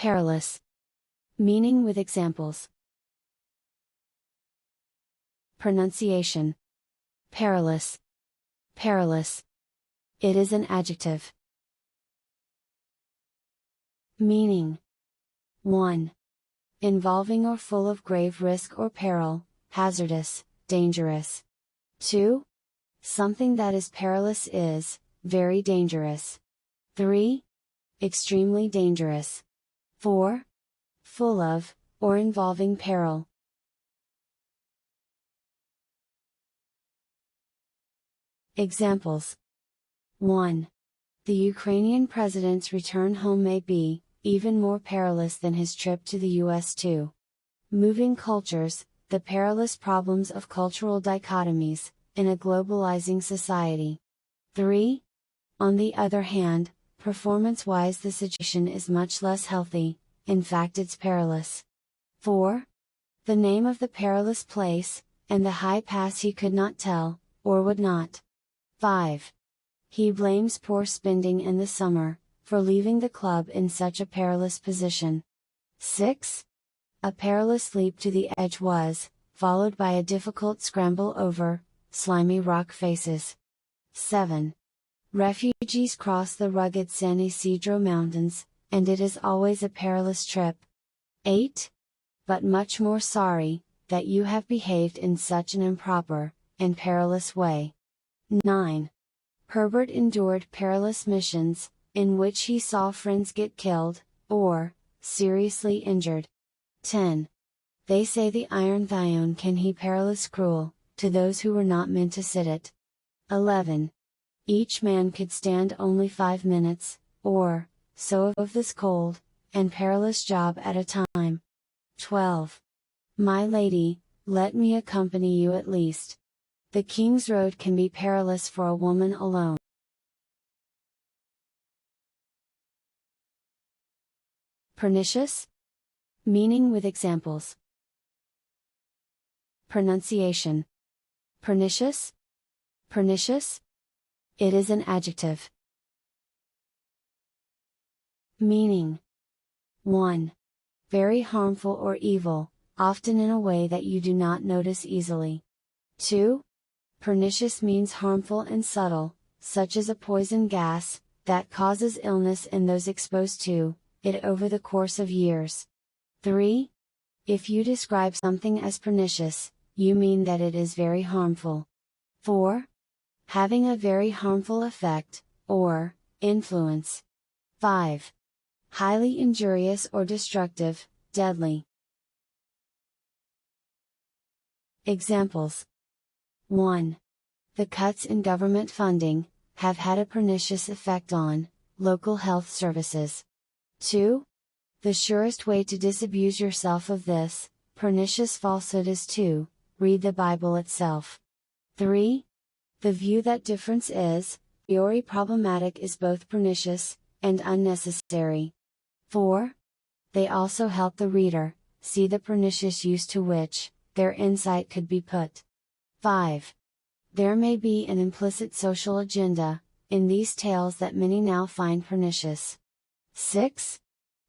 Perilous. Meaning with examples. Pronunciation. Perilous. Perilous. It is an adjective. Meaning. 1. Involving or full of grave risk or peril, hazardous, dangerous. 2. Something that is perilous is, very dangerous. 3. Extremely dangerous. 4. Full of, or involving peril. Examples. 1. The Ukrainian president's return home may be, even more perilous than his trip to the US. 2. Moving cultures, the perilous problems of cultural dichotomies, in a globalizing society. 3. On the other hand, performance-wise the situation is much less healthy, in fact it's perilous. 4. The name of the perilous place, and the high pass he could not tell, or would not. 5. He blames poor spending in the summer, for leaving the club in such a perilous position. 6. A perilous leap to the edge was, followed by a difficult scramble over, slimy rock faces. 7. Refugees cross the rugged San Isidro Mountains, and it is always a perilous trip. 8. But much more sorry, that you have behaved in such an improper, and perilous way. 9. Herbert endured perilous missions, in which he saw friends get killed, or, seriously injured. 10. They say the iron throne can he perilous cruel, to those who were not meant to sit it. 11. Each man could stand only 5 minutes, or, so of this cold, and perilous job at a time. 12. My lady, let me accompany you at least. The King's Road can be perilous for a woman alone. Pernicious. Meaning with examples. Pronunciation. Pernicious. Pernicious. It is an adjective. Meaning. 1. Very harmful or evil, often in a way that you do not notice easily. 2. Pernicious means harmful and subtle, such as a poison gas, that causes illness in those exposed to it over the course of years. 3. If you describe something as pernicious, you mean that it is very harmful. 4. Having a very harmful effect, or influence. 5. Highly injurious or destructive, deadly. Examples. 1. The cuts in government funding have had a pernicious effect on local health services. 2. The surest way to disabuse yourself of this pernicious falsehood is to read the Bible itself. 3. The view that difference is a priori problematic is both pernicious and unnecessary. 4. They also help the reader see the pernicious use to which their insight could be put. 5. There may be an implicit social agenda in these tales that many now find pernicious. 6.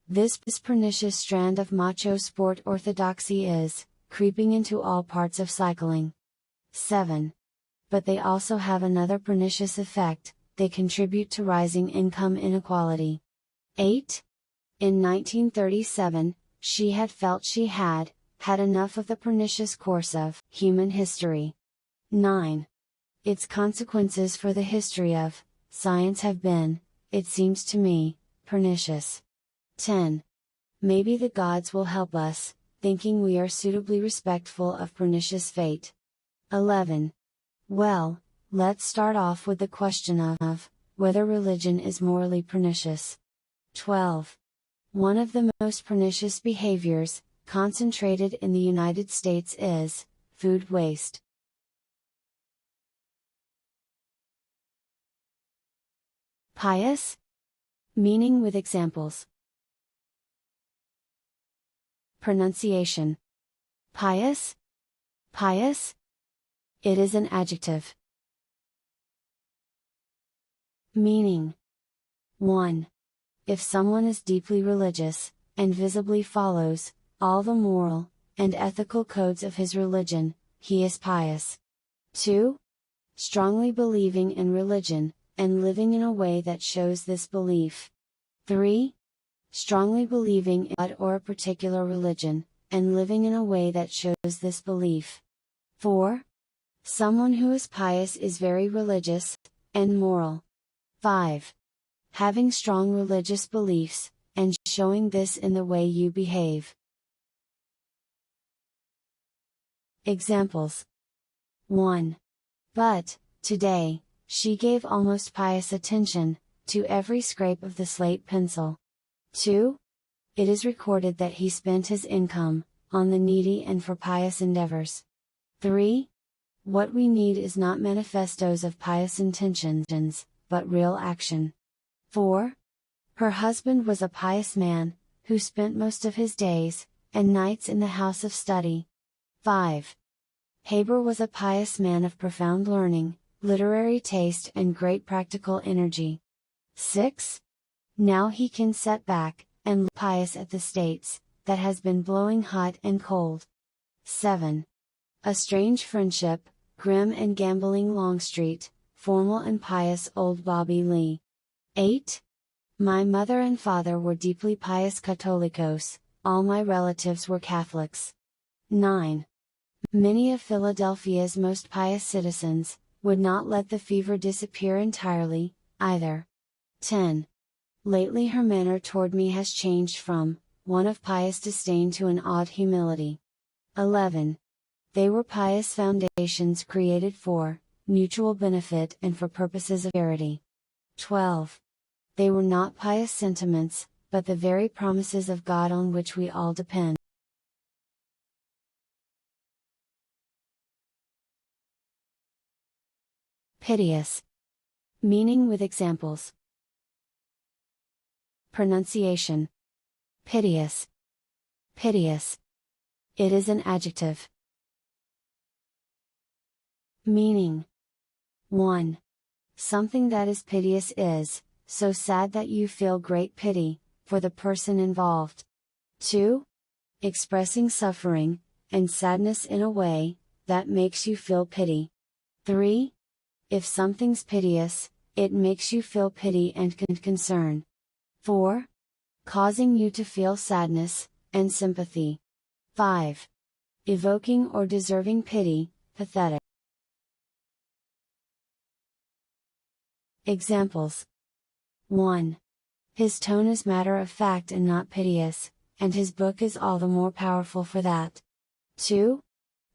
This pernicious strand of macho sport orthodoxy is creeping into all parts of cycling. 7. But they also have another pernicious effect, they contribute to rising income inequality. 8. In 1937, she had felt she had had enough of the pernicious course of human history. 9. Its consequences for the history of science have been, it seems to me, pernicious. 10. Maybe the gods will help us, thinking we are suitably respectful of pernicious fate. 11. Well, let's start off with the question of whether religion is morally pernicious. 12. One of the most pernicious behaviors, concentrated in the United States is food waste. Pious. Meaning with examples. Pronunciation. Pious. Pious. It is an adjective. Meaning. 1. If someone is deeply religious, and visibly follows all the moral and ethical codes of his religion, he is pious. 2. Strongly believing in religion, and living in a way that shows this belief. 3. Strongly believing in God or a particular religion, and living in a way that shows this belief. 4. Someone who is pious is very religious, and moral. 5. Having strong religious beliefs, and showing this in the way you behave. Examples. 1. But, today, she gave almost pious attention to every scrape of the slate pencil. 2. It is recorded that he spent his income on the needy and for pious endeavors. 3. What we need is not manifestos of pious intentions, but real action. 4. Her husband was a pious man, who spent most of his days and nights in the house of study. 5. Haber was a pious man of profound learning, literary taste and great practical energy. 6. Now he can set back, and look pious at the States, that has been blowing hot and cold. 7. A strange friendship, grim and gambling Longstreet, formal and pious old Bobby Lee. 8. My mother and father were deeply pious Catholicos, all my relatives were Catholics. 9. Many of Philadelphia's most pious citizens would not let the fever disappear entirely, either. 10. Lately her manner toward me has changed from one of pious disdain to an odd humility. 11. They were pious foundations created for mutual benefit and for purposes of charity. 12. They were not pious sentiments, but the very promises of God on which we all depend. Piteous. Meaning with examples. Pronunciation. Piteous. Piteous. It is an adjective. Meaning. 1. Something that is piteous is so sad that you feel great pity for the person involved. 2. Expressing suffering and sadness in a way that makes you feel pity. 3. If something's piteous, it makes you feel pity and concern. 4. Causing you to feel sadness and sympathy. 5. Evoking or deserving pity, pathetic. Examples. 1. His tone is matter of fact and not piteous, and his book is all the more powerful for that. 2.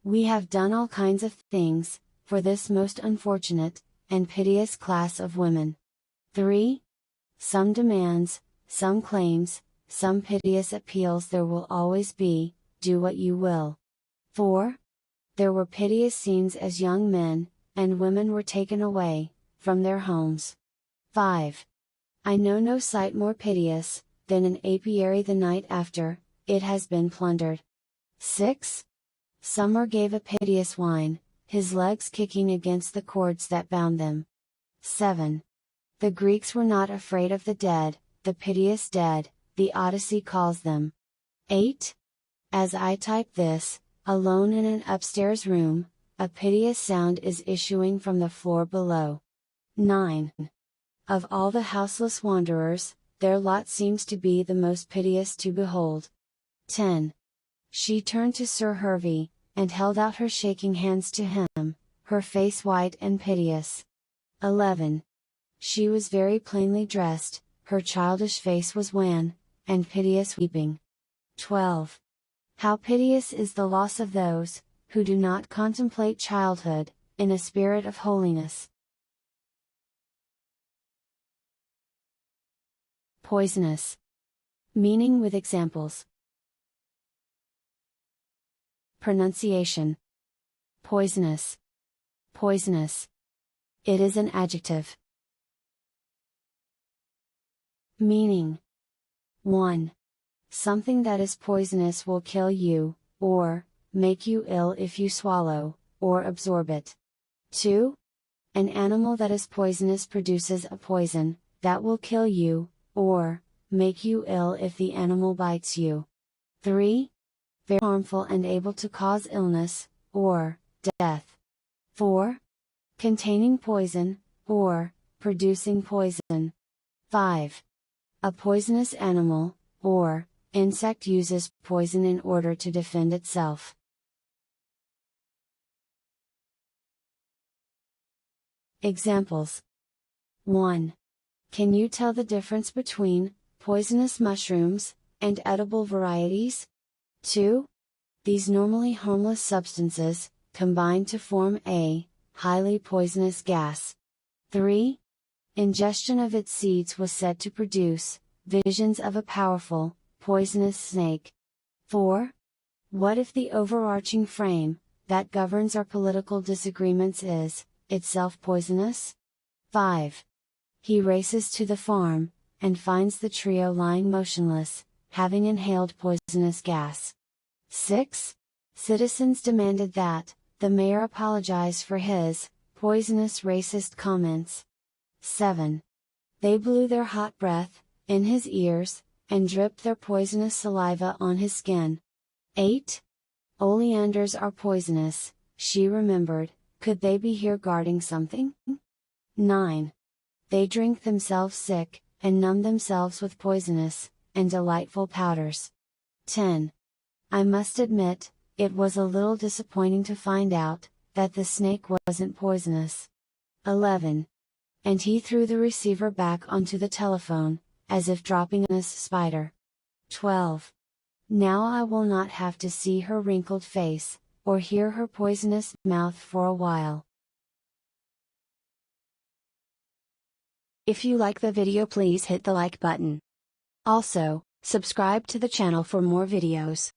We have done all kinds of things for this most unfortunate and piteous class of women. 3. Some demands, some claims, some piteous appeals there will always be, do what you will. 4. There were piteous scenes as young men and women were taken away from their homes. 5. I know no sight more piteous than an apiary the night after it has been plundered. 6. Summer gave a piteous whine, his legs kicking against the cords that bound them. 7. The Greeks were not afraid of the dead, the piteous dead, the Odyssey calls them. 8. As I type this, alone in an upstairs room, a piteous sound is issuing from the floor below. 9. Of all the houseless wanderers, their lot seems to be the most piteous to behold. 10. She turned to Sir Hervey, and held out her shaking hands to him, her face white and piteous. 11. She was very plainly dressed, her childish face was wan, and piteous weeping. 12. How piteous is the loss of those, who do not contemplate childhood, in a spirit of holiness. Poisonous. Meaning with examples. Pronunciation. Poisonous. Poisonous. It is an adjective. Meaning. 1. Something that is poisonous will kill you, or make you ill if you swallow, or absorb it. 2. An animal that is poisonous produces a poison that will kill you, or make you ill if the animal bites you. 3. Very harmful and able to cause illness, or death. 4. Containing poison, or producing poison. 5. A poisonous animal, or insect uses poison in order to defend itself. Examples. 1. Can you tell the difference between poisonous mushrooms and edible varieties? 2. These normally harmless substances combine to form a highly poisonous gas. 3. Ingestion of its seeds was said to produce visions of a powerful, poisonous snake. 4. What if the overarching frame that governs our political disagreements is itself poisonous? 5. He races to the farm, and finds the trio lying motionless, having inhaled poisonous gas. 6. Citizens demanded that the mayor apologize for his poisonous racist comments. 7. They blew their hot breath in his ears, and dripped their poisonous saliva on his skin. 8. Oleanders are poisonous, she remembered, could they be here guarding something? 9. They drink themselves sick, and numb themselves with poisonous and delightful powders. 10. I must admit, it was a little disappointing to find out that the snake wasn't poisonous. 11. And he threw the receiver back onto the telephone, as if dropping a spider. 12. Now I will not have to see her wrinkled face, or hear her poisonous mouth for a while. If you like the video, please hit the like button. Also, subscribe to the channel for more videos.